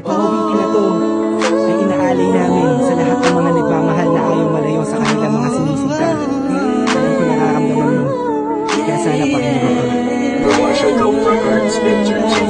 Itong awitin na to ay inaalay namin sa lahat ng mga nagmamahal na ayaw malayo sa kanilang mga sinisinta. Alam ko nararamdaman mo, kaya sana pakinggan mo to.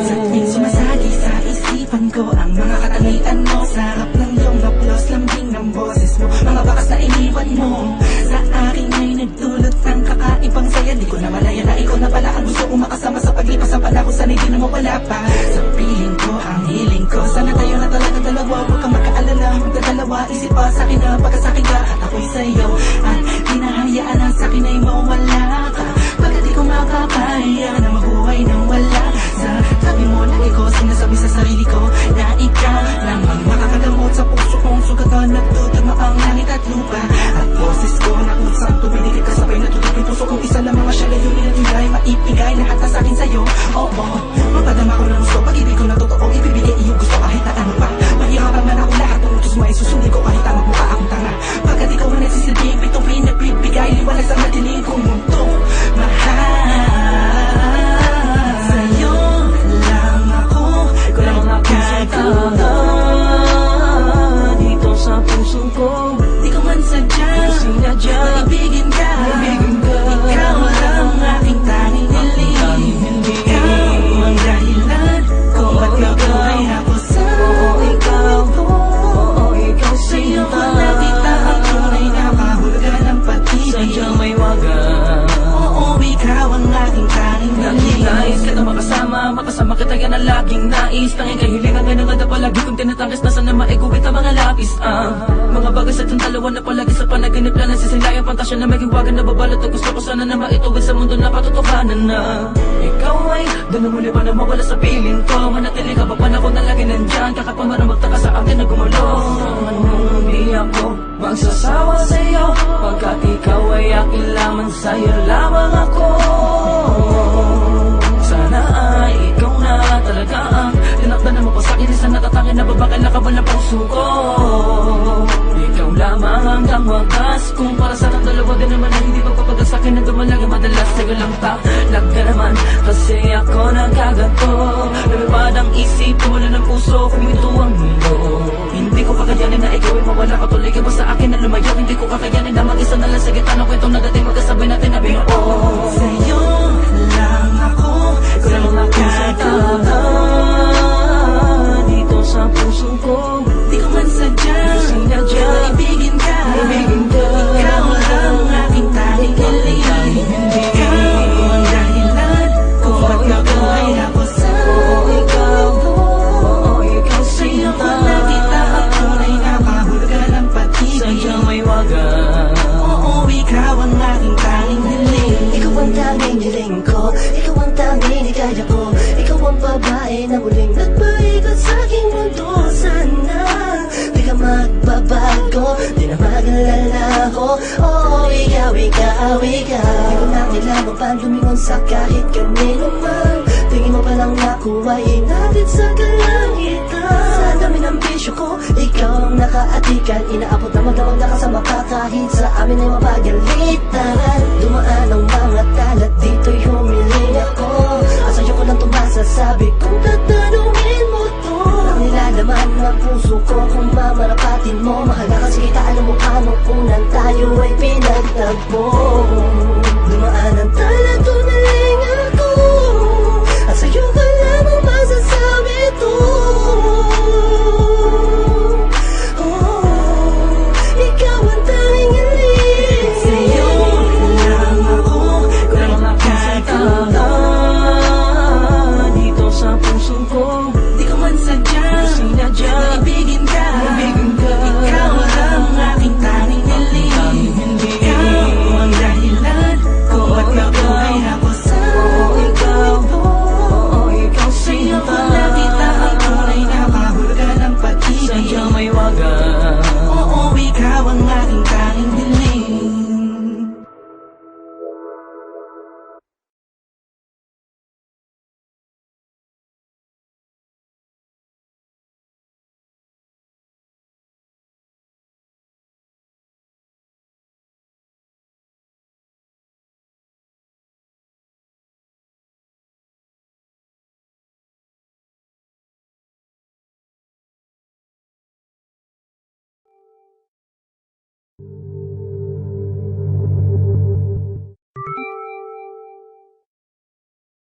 Sa tuwing sumasagi sa isipan ko ang mga katangian mo, sarap ng iyong haplos, lambing ng boses mo, mga bakas na iniwan mo sa akin ay nagdulot ng kakaibang saya. Di ko na malaya na ikaw na pala ang gusto kong makasama sa paglipas ng panahon, sana'y di na mawala pa sa piling ko, ang hiling ko. Sana tayo na talaga dalawa, huwag kang magkaalala, magdadalawa, isip pa sa akin na pagkasakin ka at ako'y sa'yo, at di nahayaan na sa akin ay mawala ka, pagkat di ko makakaya na mabuhay nang wala sa tabi mo. Lagi ko sinasabi sa sarili ko na ikaw lamang makakagamot sa puso kong sugatan, nagtutugma ang langit at lupa, at boses ko na kusang tumiligid kasabay na tutug yung puso kong isa lamang ang siya layunin at hindi ay maipigay lahat na sa akin sa'yo. Oo, mapadama ko ng gusto, pag-ibig ko na totoo, ibibigay iyong gusto kahit na ano pa. Mahirapan man ako, lahat ng utos mo ay susundin ko kahit ang magmukha akong tanga, pagkat ikaw ang nagsisilbing bituin na bibigay liwanag sa madilim kong mundo. Mahal sa'yo lang ako nagkakaroon dito sa puso ko. Di ko man sadya maibigin ka, ikaw lang ang aking tanging hiling. Ikaw ang dahilan kung ba't nabuhay ako sa mundo. Ikaw Sa'yo ko nakita ang tunay na kahulugan ng pag-ibig. sadyang may wagan. Oo, ikaw ang aking tanging hiling. Nais kita makasama kita yan ang laging nais. Tanging kahilingan ngayon nga na palagi kong tinatangis na sana maiguhit ang mga lapis. Mga bagay sa itong dalawa na palagi sa panaginip na nasisilayang pantasya na may hiwagan na babalot. At gusto ko sana na maituwid sa mundo na katotohanan na ikaw ay doon na muli pa na mawala sa piling ko. Manatili ka ba panahon na lagi nandyan, kakapamara magtaka sa akin na gumalo. Anong hindi ako magsasawa sa'yo, pagkat ikaw ay akin lamang, sa'yo lamang ako. Sana ay ikaw na talaga ang tinakda na mo pa sa'kin, isang natatangin na babakal na kabal na puso ko. Ikaw lamang hanggang wagas, kung para sa ating dalawa din naman ay hindi pagpapagal sa'kin na dumalang madalas sa'yo lang talag ka naman, kasi ako nagkaganto. Lumipad ang isip, wala ng puso, kumito ang mundo. Hindi ko kakayanin na ikaw ay mawala, patuloy ka ba sa akin na lumayo? Hindi ko kakayanin na mag-isa na lang sa gitna ng kwentong nagating, magkasabay natin na bigo. Sa'yo lang ako nagkakaroon dito sa puso ko. Di ko man sadya maibigin ka, ikaw lang ang aking tanging hiling. Ikaw ang dahilan kung ba't nabuhay ako sa mundo. Sa'yo ko nakita ang tunay na kahulugan ng pag-ibig. Sadyang may wagan. Oo, ikaw ang aking tanging hiling. Ikaw ang tanging hiling ko, ikaw ang tanging hikaya ko, ikaw ang babae na muling nagpaikot sa aking mundo. Sana di ka magbabago, di na mag-alala ako. Oh, ikaw, ikaw, ikaw. Di ko na kailangan pa lumingon sa kahit kanino man. Tingin mo palang nakuha, inatid sa kalangitan. Sa dami ng bisyo ko, ikaw ang nakaatikan. Inaabot na magdamag na kasama ka kahit sa amin ay mapagalitan. Dumaan ang mga